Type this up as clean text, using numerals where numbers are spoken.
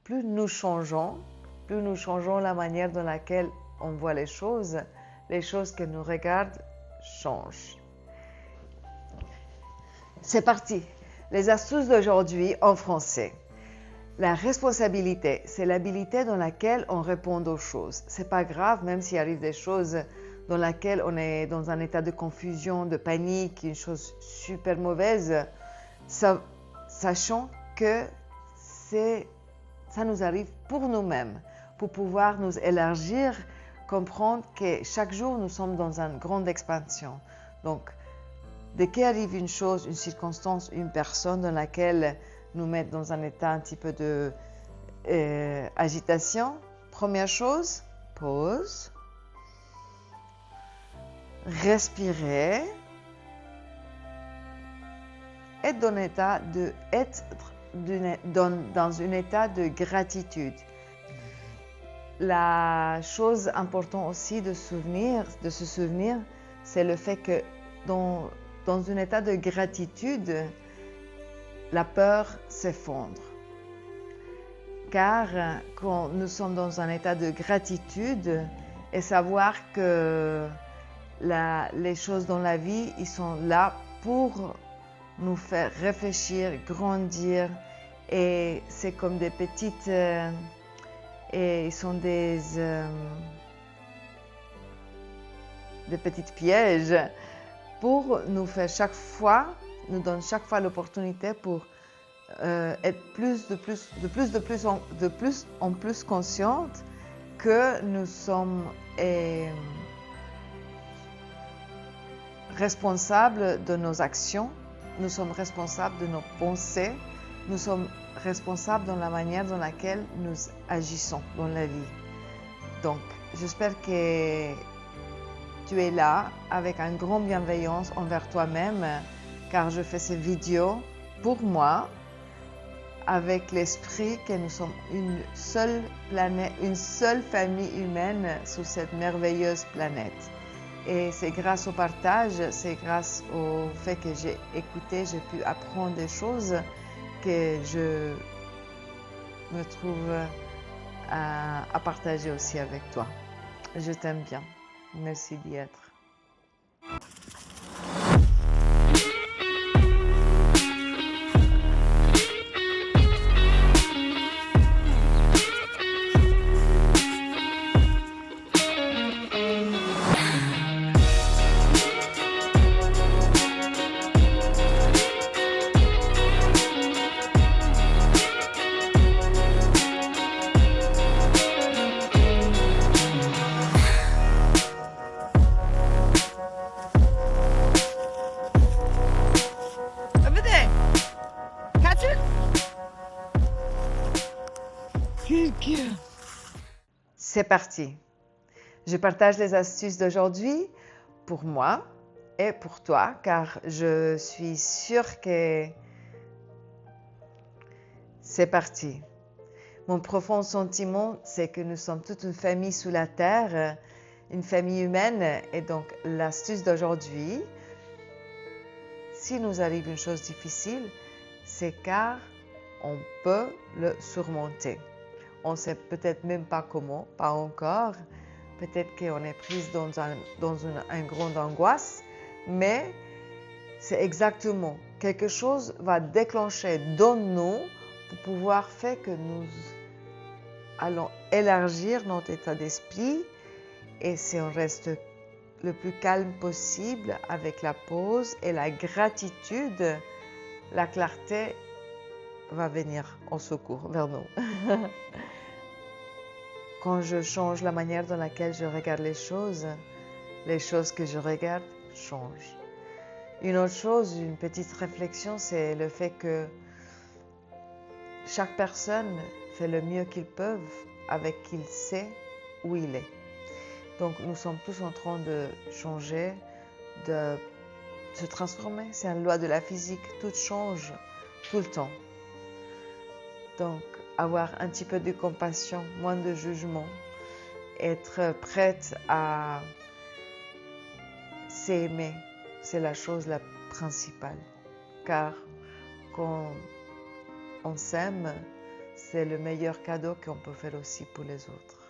plus nous changeons la manière dans laquelle on voit les choses qui nous regardent changent. C'est parti. Les astuces d'aujourd'hui en français. La responsabilité, c'est l'habilité dans laquelle on répond aux choses. C'est pas grave, même s'il arrive des choses dans lesquelles on est dans un état de confusion, de panique, une chose super mauvaise, sachant que ça nous arrive pour nous-mêmes, pour pouvoir nous élargir, comprendre que chaque jour nous sommes dans une grande expansion. Donc, dès qu'arrive une chose, une circonstance, une personne dans laquelle nous mettre dans un état un petit peu de agitation, première chose, pause, respirer, être dans un état de gratitude. La chose importante aussi de se souvenir, c'est le fait que dans un état de gratitude, la peur s'effondre. Car quand nous sommes dans un état de gratitude et savoir que les choses dans la vie, ils sont là pour nous faire réfléchir, grandir, et c'est comme des petites et ils sont des petites pièges pour nous faire nous donne chaque fois l'opportunité pour être de plus en plus consciente que nous sommes responsables de nos actions, nous sommes responsables de nos pensées, nous sommes responsables dans la manière dans laquelle nous agissons dans la vie. Donc, j'espère que tu es là avec une grande bienveillance envers toi-même, car je fais ces vidéos pour moi, avec l'esprit que nous sommes une seule planète, une seule famille humaine sur cette merveilleuse planète. Et c'est grâce au partage, c'est grâce au fait que j'ai écouté, j'ai pu apprendre des choses que je me trouve à partager aussi avec toi. Je t'aime bien. Merci d'y être. C'est parti. Je partage les astuces d'aujourd'hui pour moi et pour toi, car je suis sûre que c'est parti. Mon profond sentiment, c'est que nous sommes toute une famille sous la terre, une famille humaine, et donc l'astuce d'aujourd'hui, si nous arrive une chose difficile, c'est car on peut le surmonter. On ne sait peut-être même pas comment, pas encore. Peut-être qu'on est prise dans une grande angoisse, mais c'est exactement quelque chose va déclencher dans nous pour pouvoir faire que nous allons élargir notre état d'esprit, et si on reste le plus calme possible avec la pause et la gratitude, la clarté va venir en secours vers nous. Quand je change la manière dans laquelle je regarde les choses que je regarde changent. Une autre chose, une petite réflexion, c'est le fait que chaque personne fait le mieux qu'ils peuvent avec qu'il sait où il est. Donc nous sommes tous en train de changer, de se transformer. C'est une loi de la physique, tout change tout le temps. Donc avoir un petit peu de compassion, moins de jugement, être prête à s'aimer, c'est la chose la principale. Car quand on s'aime, c'est le meilleur cadeau qu'on peut faire aussi pour les autres.